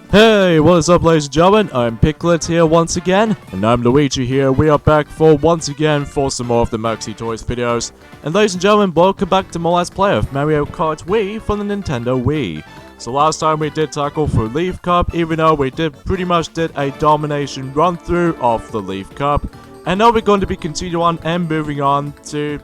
Hey, what is up ladies and gentlemen, I'm Piglet here once again, and I'm Luigi here. We are back once again for some more of the Maxi Toys videos. And ladies and gentlemen, welcome back to more Let's Play of Mario Kart Wii for the Nintendo Wii. So last time we did tackle through Leaf Cup, even though we pretty much did a domination run through of the Leaf Cup. And now we're going to be continuing on and moving on to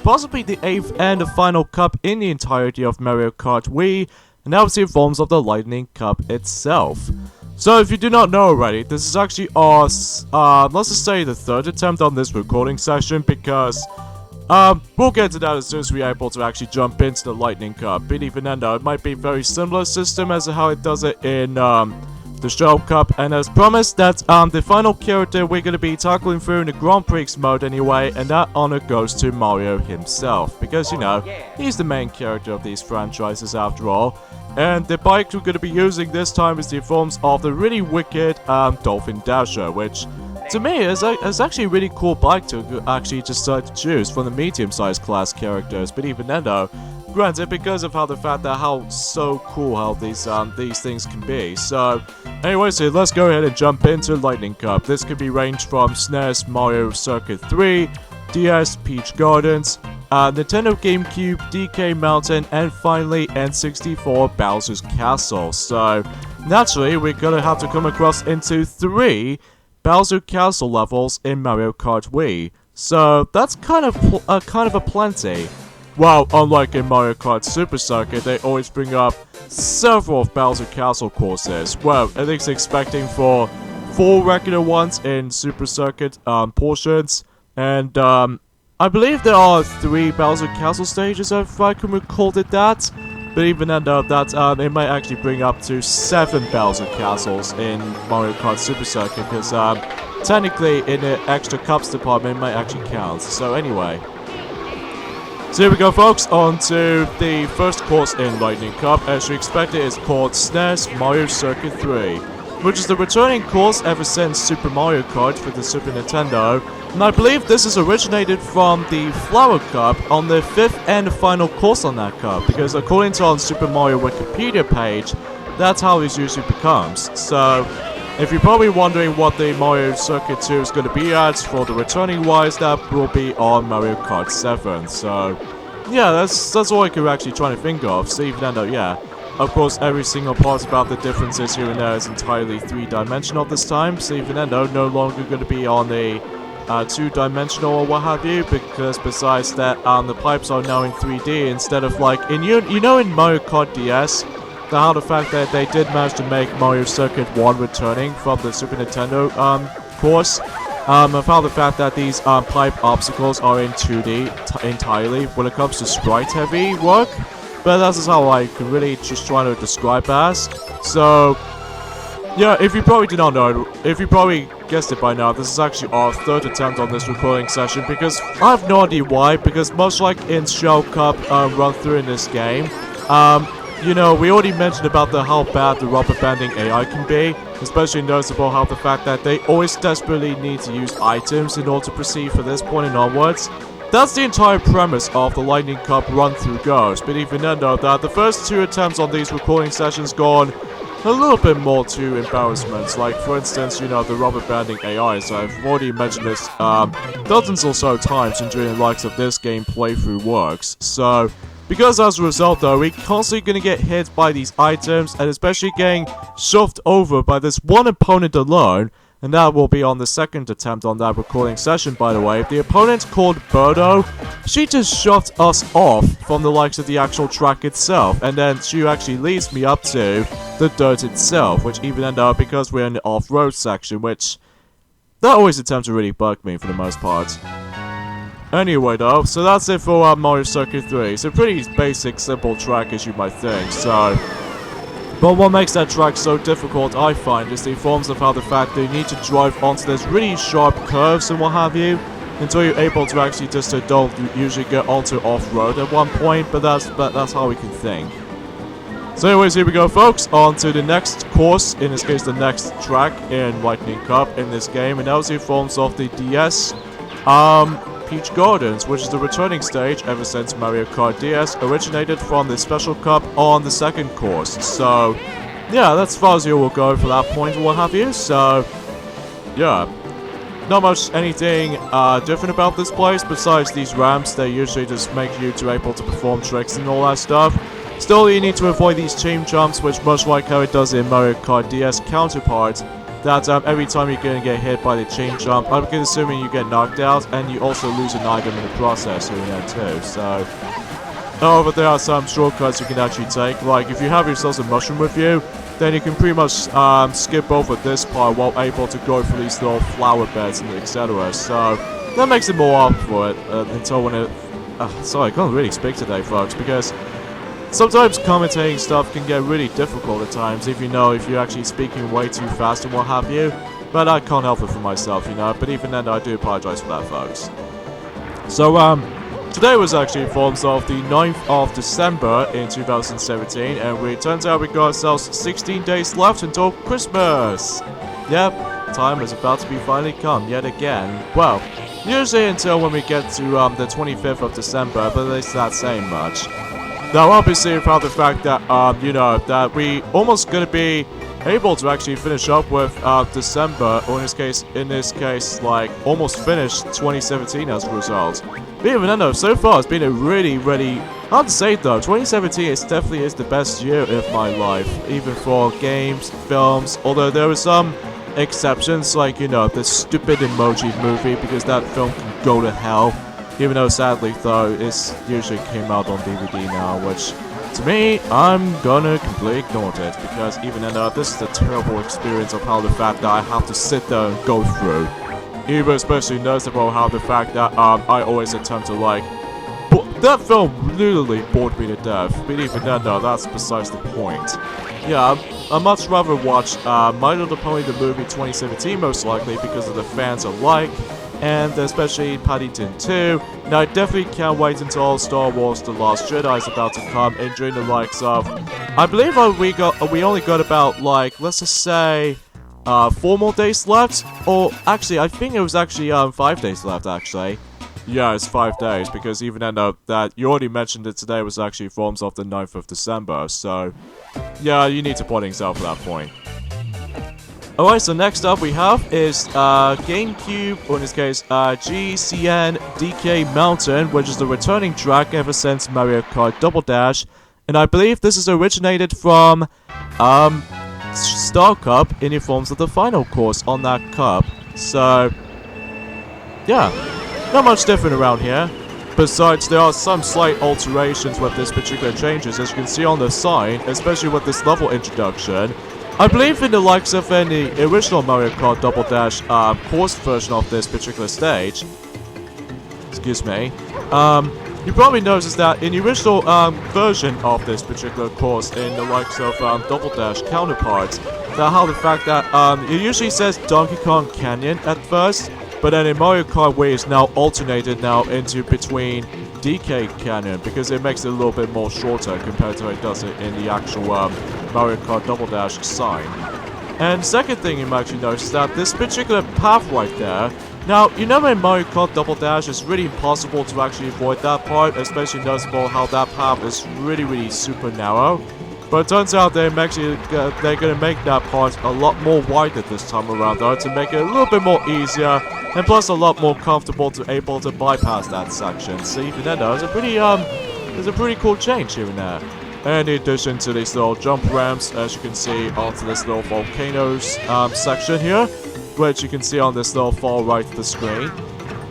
possibly the 8th and the final cup in the entirety of Mario Kart Wii. And that was the forms of the Lightning Cup itself. So if you do not know already, this is actually our, let's just say the third attempt on this recording session, because, we'll get to that as soon as we're able to actually jump into the Lightning Cup. But even then though, it might be a very similar system as to how it does it in, the Shell Cup, and as promised, that's the final character we're going to be tackling through in the Grand Prix mode anyway, and that honor goes to Mario himself, because, you know, he's the main character of these franchises after all. And the bike we're going to be using this time is the forms of the really wicked Dolphin Dasher, which to me is actually a really cool bike to actually decide to choose from the medium-sized class characters. But even then though, granted, because of how so cool how these things can be. So anyway, so let's go ahead and jump into Lightning Cup. This could be ranged from SNES Mario Circuit 3, DS Peach Gardens, Nintendo GameCube DK Mountain, and finally N64 Bowser's Castle. So naturally, we're gonna have to come across into 3 Bowser Castle levels in Mario Kart Wii. So that's kind of a plenty. Well, unlike in Mario Kart Super Circuit, they always bring up several of Bowser Castle courses. Well, at least expecting for 4 regular ones in Super Circuit portions, and I believe there are 3 Bowser Castle stages, if I can recall it that. But even then though, it might actually bring up to 7 Bowser Castles in Mario Kart Super Circuit, because technically in the extra cups department it might actually count. So anyway. So here we go folks, on to the first course in Lightning Cup. As you expected, it's called SNES Mario Circuit 3, which is the returning course ever since Super Mario Kart for the Super Nintendo. And I believe this is originated from the Flower Cup on the 5th and final course on that cup, because according to on Super Mario Wikipedia page, that's how it usually becomes. So if you're probably wondering what the Mario Circuit 2 is going to be at for the returning wise, that will be on Mario Kart 7. So yeah, that's all I could actually try to think of. So even then though, yeah, of course every single part about the differences here and there is entirely 3-dimensional this time. So even then though, no longer going to be on the 2-dimensional or what have you, because besides that, the pipes are now in 3D instead of like in in Mario Kart DS. How the fact that they did manage to make Mario Circuit 1 returning from the Super Nintendo course, of how the fact that these pipe obstacles are in 2D entirely when it comes to sprite heavy work, but that's just how I could really just try to describe as. So yeah, if you probably did not know, if you probably guessed it by now, this is actually our 3rd attempt on this recording session, because I have no idea why, because much like in Shell Cup run through in this game, you know, we already mentioned about how bad the rubber banding AI can be, especially noticeable how the fact that they always desperately need to use items in order to proceed from this point and onwards. That's the entire premise of the Lightning Cup run-through goes, but even then though, that the first 2 attempts on these recording sessions gone a little bit more to embarrassments, like for instance, you know, the rubber banding AIs. I've already mentioned this dozens or so times during the likes of this game playthrough works. So because as a result though, we're constantly gonna get hit by these items, and especially getting shoved over by this one opponent alone, and that will be on the 2nd attempt on that recording session by the way. The opponent called Birdo, she just shoved us off from the likes of the actual track itself, and then she actually leads me up to the dirt itself, which even ended up, because we're in the off-road section, which that always attempts to really bug me for the most part. Anyway though, so that's it for Mario Circuit 3. It's a pretty basic, simple track as you might think, so. But what makes that track so difficult, I find, is the forms of how the fact that you need to drive onto those really sharp curves and what have you, until you're able to actually just don't usually get onto off-road at one point, but that's how we can think. So anyways, here we go folks, on to the next course, in this case the next track in Lightning Cup in this game, and that was the forms of the DS Peach Gardens, which is the returning stage ever since Mario Kart DS originated from the Special Cup on the 2nd course. So yeah, that's as far as you will go for that point or what have you. So, yeah. Not much anything different about this place besides these ramps. They usually just make you to able to perform tricks and all that stuff. Still, you need to avoid these chain jumps, which much like how it does in Mario Kart DS counterpart, that every time you're going to get hit by the chain jump, I'm assuming you get knocked out, and you also lose an item in the process doing that too. So, however, there are some shortcuts you can actually take. Like, if you have yourself a mushroom with you, then you can pretty much skip over this part while able to go through these little flower beds and etc. So, that makes it more up for it until when it... sorry, I can't really speak today, folks, because sometimes commentating stuff can get really difficult at times if you're actually speaking way too fast and what have you. But I can't help it for myself, you know. But even then, I do apologize for that, folks. So, today was actually forms of the 9th of December in 2017, and it turns out we got ourselves 16 days left until Christmas. Yep, time is about to be finally come yet again. Well, usually until when we get to the 25th of December, but at least not saying much. Now, obviously, about the fact that that we almost gonna be able to actually finish up with December, or in this case, like almost finished 2017 as a result. But even then, though, so far it's been a really hard to say though. 2017 definitely is the best year of my life, even for games, films. Although there were some exceptions, like the stupid emoji movie, because that film can go to hell. Even though sadly though, it usually came out on DVD now, which to me, I'm gonna completely ignore it, because even though this is a terrible experience of how the fact that I have to sit there and go through. Even especially noticeable how the fact that I always attempt to like... that film literally bored me to death, but even then though, that's besides the point. Yeah, I'd much rather watch My Little Pony the movie 2017 most likely because of the fans alike, and especially Paddington 2. Now, I definitely can't wait until Star Wars The Last Jedi is about to come, and during the likes of... I believe we only got about, like, let's just say, 4 more days left? Or, actually, I think it was actually, 5 days left, actually. Yeah, it's 5 days, because even though that you already mentioned it today was actually forms of the 9th of December, so... yeah, you need to point things out for that point. Alright, so next up we have is GameCube, or in this case, GCN DK Mountain, which is the returning track ever since Mario Kart Double Dash, and I believe this is originated from Star Cup in the forms of the final course on that cup. So, yeah, not much different around here. Besides, there are some slight alterations with this particular changes, as you can see on the sign, especially with this level introduction. I believe in the likes of the original Mario Kart Double Dash course version of this particular stage, excuse me, you probably noticed that in the original version of this particular course in the likes of Double Dash counterparts, that how the fact that it usually says Donkey Kong Canyon at first, but then in Mario Kart Wii is now alternated now into between DK Canyon, because it makes it a little bit more shorter compared to how it does it in the actual Mario Kart Double Dash sign. And second thing you might actually notice is that this particular path right there, now, in Mario Kart Double Dash, it's really impossible to actually avoid that part, especially noticeable how that path is really super narrow. But it turns out they're going to make that part a lot more wider this time around, though, to make it a little bit more easier, and plus a lot more comfortable to able to bypass that section. So even then, though, it's a pretty cool change here and there. And in addition to these little jump ramps, as you can see onto this little volcanoes section here, which you can see on this little far right of the screen.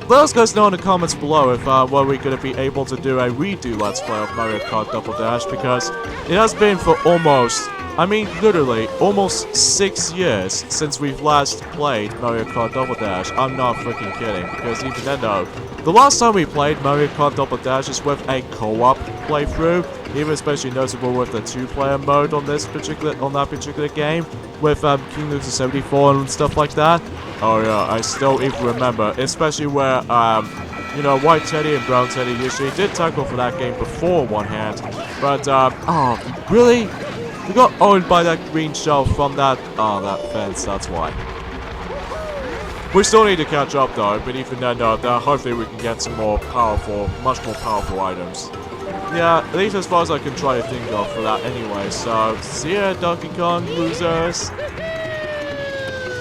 Let us guys know in the comments below if we're going to be able to do a redo Let's Play of Mario Kart Double Dash, because it has been for almost, I mean literally, almost 6 years since we've last played Mario Kart Double Dash. I'm not freaking kidding, because even then though, the last time we played Mario Kart Double Dash is with a co-op playthrough, even especially noticeable with the 2-player mode on that particular game, with Kingdoms of 74 and stuff like that. Oh yeah, I still even remember, especially where, White Teddy and Brown Teddy usually did tackle for that game before one hand, but, oh, really? We got owned by that green shell from that fence, that's why. We still need to catch up though, but even then, hopefully we can get some more powerful, much more powerful items. yeah, at least as far as I can try to think of for that anyway. So, see ya, Donkey Kong losers.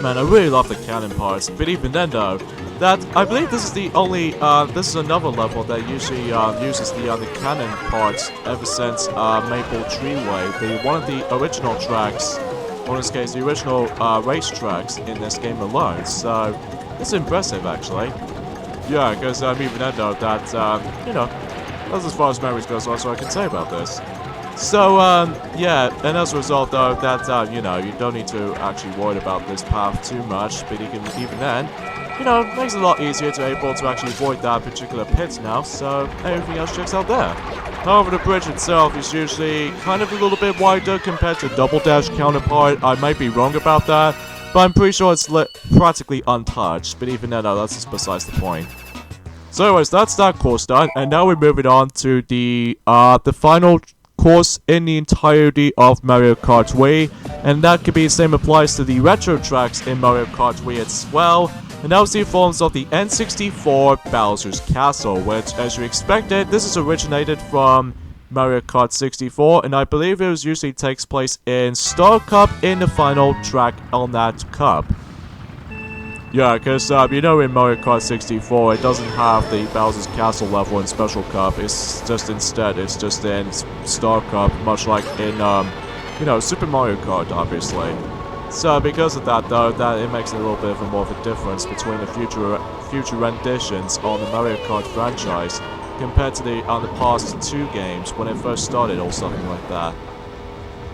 Man, I really love the cannon parts, but even then though, that I believe this is the only this is another level that usually uses the cannon parts ever since Maple Treeway, one of the original tracks, or in this case the original race tracks in this game alone. So it's impressive actually. Yeah, because even then though that you know, that's as far as memories goes, also I can say about this. So, yeah, and as a result, though, that, you know, you don't need to actually worry about this path too much, but you can, even then, you know, it makes it a lot easier to able to actually avoid that particular pit now, so everything else checks out there. However, the bridge itself is usually kind of a little bit wider compared to Double Dash counterpart. I might be wrong about that, but I'm pretty sure it's practically untouched, but even then, no, that's just besides the point. So anyways, that's that course done, and now we're moving on to the final course in the entirety of Mario Kart Wii, and that could be the same applies to the retro tracks in Mario Kart Wii as well, and that was the forms of the N64 Bowser's Castle, which, as you expected, this is originated from Mario Kart 64, and I believe it usually takes place in Star Cup in the final track on that cup. Yeah, because, you know, in Mario Kart 64, it doesn't have the Bowser's Castle level in Special Cup. It's just instead, it's just in Star Cup, much like in, you know, Super Mario Kart, obviously. So, because of that, though, that it makes a little bit of more of a difference between the future renditions on the Mario Kart franchise compared to the past two games when it first started or something like that.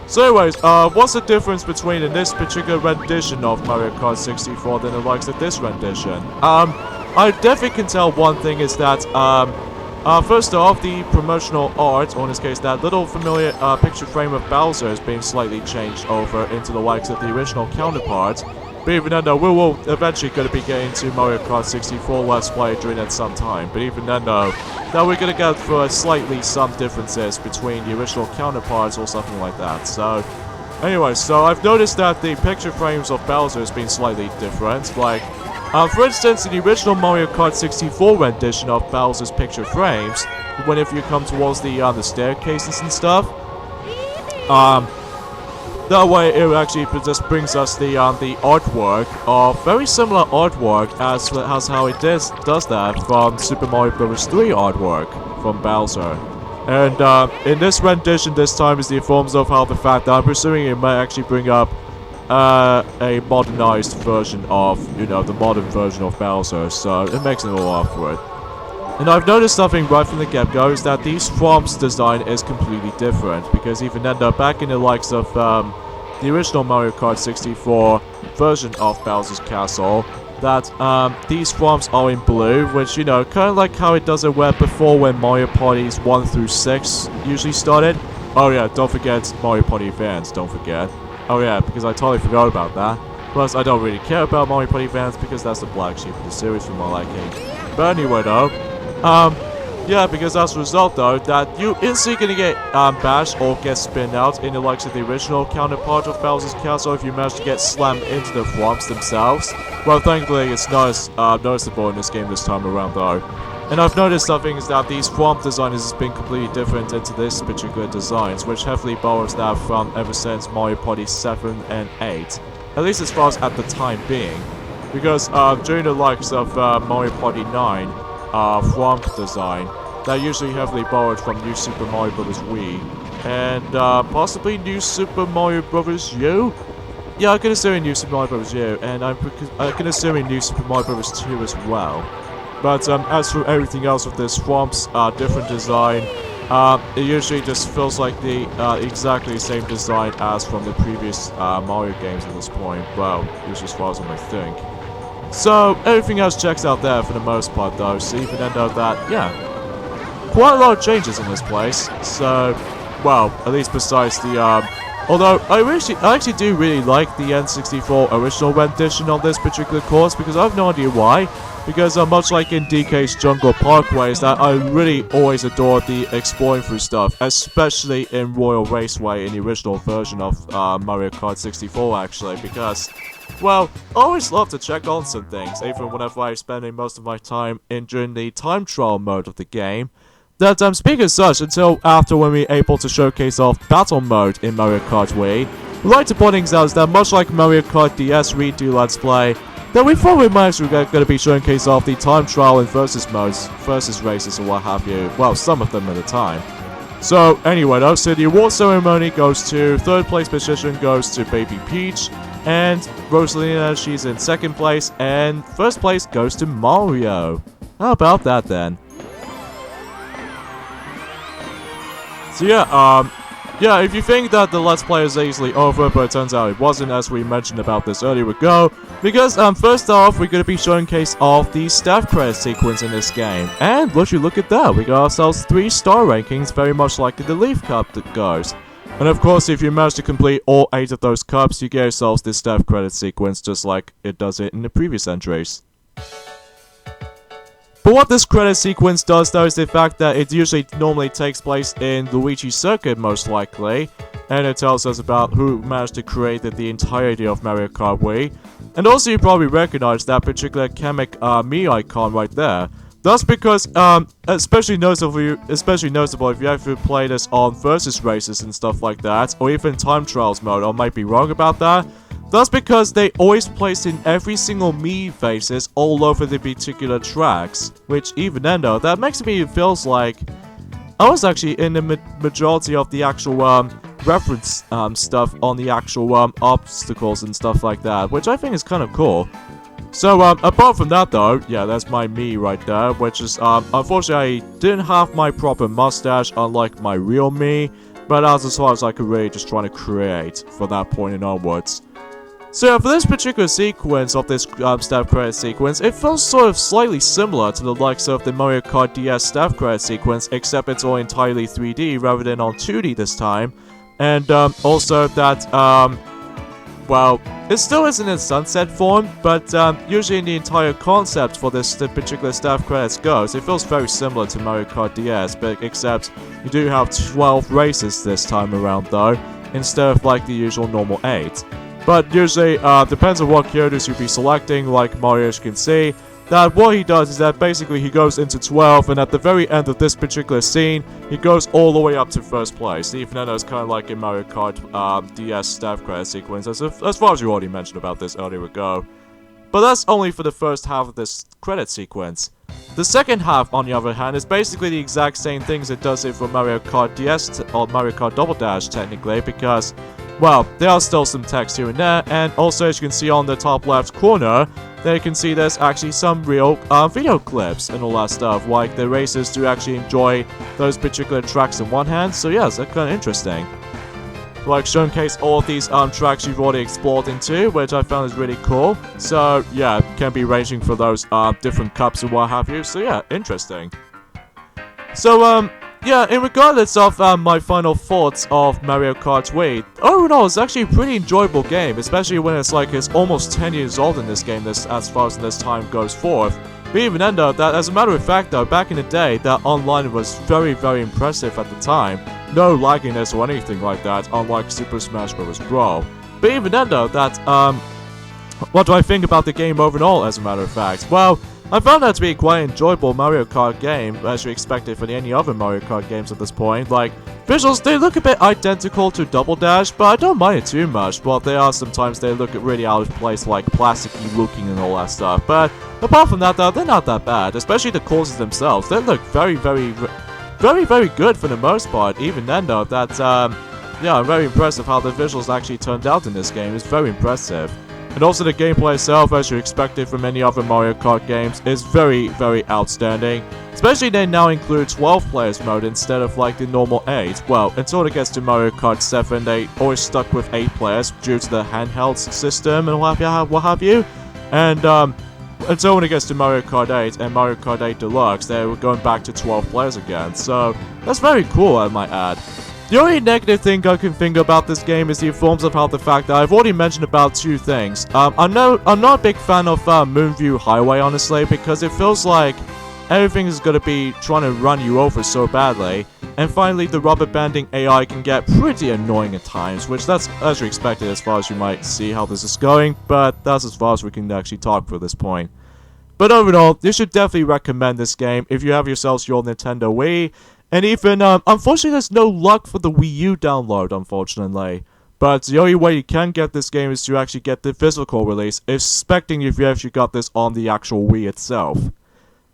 So anyways, what's the difference between in this particular rendition of Mario Kart 64 than the likes of this rendition? I definitely can tell one thing is that, first off, the promotional art, or in this case, that little familiar picture frame of Bowser is being slightly changed over into the likes of the original counterparts. But even then though, we will eventually going to be getting to Mario Kart 64 Let's Play during that some time. But even then though, that we're going to go for slightly some differences between the original counterparts or something like that. So, anyway, so I've noticed that the picture frames of Bowser has been slightly different. Like, for instance, in the original Mario Kart 64 rendition of Bowser's picture frames, when if you come towards the staircases and stuff, that way, it actually just brings us the artwork of very similar artwork as how it does that from Super Mario Bros. 3 artwork from Bowser. And in this rendition, this time is the forms of how the fact that I'm presuming it might actually bring up a modernized version of, you know, the modern version of Bowser. So it makes it a little off for it. And I've noticed something right from the get-go is that these Thwomp's design is completely different, because even then though back in the likes of the original Mario Kart 64 version of Bowser's Castle, that these Thwomp's are in blue, which, you know, kind of like how it does it where before when Mario Parties 1 through 6 usually started. Oh yeah, don't forget Mario Party Advance, don't forget. Oh yeah, because I totally forgot about that. Plus, I don't really care about Mario Party Advance because that's the black sheep of the series for my liking. But anyway though, yeah, because as a result though, that you instantly gonna get bashed or get spin out in the likes of the original counterpart of Bowser's Castle if you manage to get slammed into the Thwomp's themselves. Well, thankfully it's not as noticeable in this game this time around though. And I've noticed something is that these Thwomp designs has been completely different into this particular designs, which heavily borrows that from ever since Mario Party 7 and 8. At least as far as at the time being. Because during the likes of Mario Party 9, Thwomp design, that usually heavily borrowed from New Super Mario Bros. Wii, and possibly New Super Mario Bros. U? Yeah, I can assume New Super Mario Bros. U, and I can assume New Super Mario Bros. 2 as well. But as for everything else with this Thwomp's different design, it usually just feels like the exactly the same design as from the previous Mario games at this point. Well, usually as far as I may think. So, everything else checks out there for the most part though, so even end up that, yeah, quite a lot of changes in this place. So, well, at least besides the, although I actually do really like the N64 original rendition on this particular course, because I have no idea why. Because much like in DK's Jungle Parkways, that I really always adore the exploring through stuff, especially in Royal Raceway in the original version of Mario Kart 64 actually, because, well, I always love to check on some things, even whenever I'm spending most of my time during the time trial mode of the game. speaking as such, until after when we're able to showcase off battle mode in Mario Kart Wii, we'd like to point things out is that much like Mario Kart DS redo Let's Play, that we thought we might actually going to be showcasing off the time trial and versus modes, versus races or what have you. Well, some of them at a time. So anyway though, so the award ceremony goes to, third place position goes to Baby Peach, and Rosalina, she's in second place, and first place goes to Mario. How about that then? So yeah, if you think that the Let's Play is easily over, but it turns out it wasn't, as we mentioned about this earlier ago, because first off, we're going to be showcasing off the staff credit sequence in this game, and look at that, we got ourselves 3-star rankings, very much like the Leaf Cup that goes. And of course, if you manage to complete all 8 of those cups, you get yourselves this staff credit sequence, just like it does it in the previous entries. But what this credit sequence does though is the fact that it usually normally takes place in Luigi Circuit most likely, and it tells us about who managed to create the entirety of Mario Kart Wii. And also you probably recognize that particular Kamek Mii icon right there. That's because, especially noticeable if you ever play this on versus races and stuff like that, or even time trials mode, I might be wrong about that. That's because they always place in every single Mii faces all over the particular tracks, which even then though, that makes me feels like I was actually in the majority of the actual reference stuff on the actual obstacles and stuff like that, which I think is kind of cool. So apart from that though, yeah, that's my Mii right there, which is unfortunately I didn't have my proper mustache unlike my real Mii, but that's as far as I could really just try to create from that point and onwards. So for this particular sequence of this staff credit sequence, it feels sort of slightly similar to the likes of the Mario Kart DS staff credit sequence, except it's all entirely 3D rather than on 2D this time. And also that, well, it still isn't in sunset form, but usually in the entire concept for this particular staff credits goes, it feels very similar to Mario Kart DS, but except you do have 12 races this time around though, instead of like the usual normal 8. But usually, depends on what characters you'll be selecting, like Mario, as you can see, that what he does is that basically he goes into 12, and at the very end of this particular scene, he goes all the way up to first place, even though it's kind of like in Mario Kart DS staff credit sequence, as far as you already mentioned about this earlier ago. But that's only for the first half of this credit sequence. The second half, on the other hand, is basically the exact same thing as it does it for Mario Kart DS, or Mario Kart Double Dash, technically, because, well, there are still some text here and there, and also as you can see on the top left corner, there you can see there's actually some real video clips and all that stuff, like the racers do actually enjoy those particular tracks in one hand, so yes, that's kind of interesting. Like showcase all of these tracks you've already explored into, which I found is really cool. So yeah, can be ranging for those different cups and what have you, so yeah, interesting. So yeah, in regardless of my final thoughts of Mario Kart Wii, overall it's actually a pretty enjoyable game, especially when it's like it's almost 10 years old in this game as far as this time goes forth. But even then though, that as a matter of fact though, back in the day, that online was very impressive at the time. No lagginess or anything like that, unlike Super Smash Bros. Brawl. But even then though, that what do I think about the game overall, as a matter of fact? Well, I found that to be quite an enjoyable Mario Kart game, as you expected for any other Mario Kart games at this point. Like, visuals, they look a bit identical to Double Dash, but I don't mind it too much. But they are sometimes they look really out of place, like plasticky looking and all that stuff. But apart from that though, they're not that bad, especially the courses themselves. They look very good for the most part. Even then though, that's yeah, I'm very impressed with how the visuals actually turned out in this game. It's very impressive. And also the gameplay itself, as you expected from many other Mario Kart games, is very outstanding. Especially they now include 12 players mode instead of like the normal 8. Well, until it gets to Mario Kart 7, they always stuck with 8 players due to the handheld system and what have you. And until when it gets to Mario Kart 8 and Mario Kart 8 Deluxe, they were going back to 12 players again. So that's very cool, I might add. The only negative thing I can think about this game is the forms of how the fact that I've already mentioned about 2 things. I'm not a big fan of Moonview Highway, honestly, because it feels like everything is going to be trying to run you over so badly. And finally, the rubber banding AI can get pretty annoying at times, which that's as you expected as far as you might see how this is going, but that's as far as we can actually talk for this point. But overall, you should definitely recommend this game if you have yourselves your Nintendo Wii. And even, unfortunately, there's no luck for the Wii U download, unfortunately. But the only way you can get this game is to actually get the physical release, expecting if you actually got this on the actual Wii itself.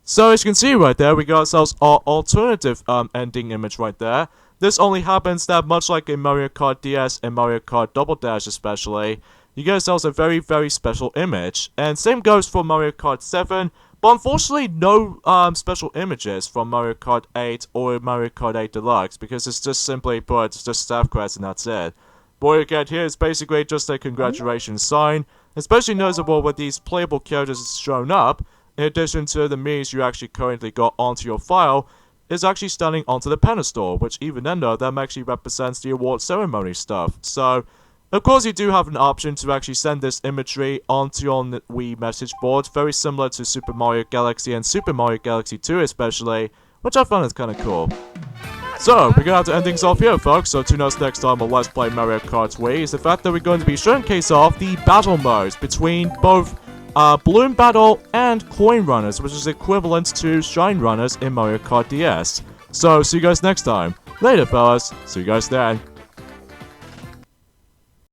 So as you can see right there, we got ourselves our alternative ending image right there. This only happens that much like in Mario Kart DS and Mario Kart Double Dash especially, you get yourselves a very, very special image. And same goes for Mario Kart 7, but unfortunately no special images from Mario Kart 8 or Mario Kart 8 Deluxe, because it's just simply put, it's just staff credits and that's it. But what you get here is basically just a congratulations sign, especially noticeable with these playable characters shown up, in addition to the memes you actually currently got onto your file, is actually standing onto the pedestal, which even then though, that actually represents the award ceremony stuff. So, of course you do have an option to actually send this imagery onto your Wii message board, very similar to Super Mario Galaxy and Super Mario Galaxy 2 especially, which I found is kinda cool. So, we're gonna have to end things off here, folks, so tune us next time on Let's Play Mario Kart Wii is the fact that we're going to be showcasing off the battle modes between both Balloon Battle and Coin Runners, which is equivalent to Shine Runners in Mario Kart DS. So, see you guys next time. Later, fellas. See you guys then.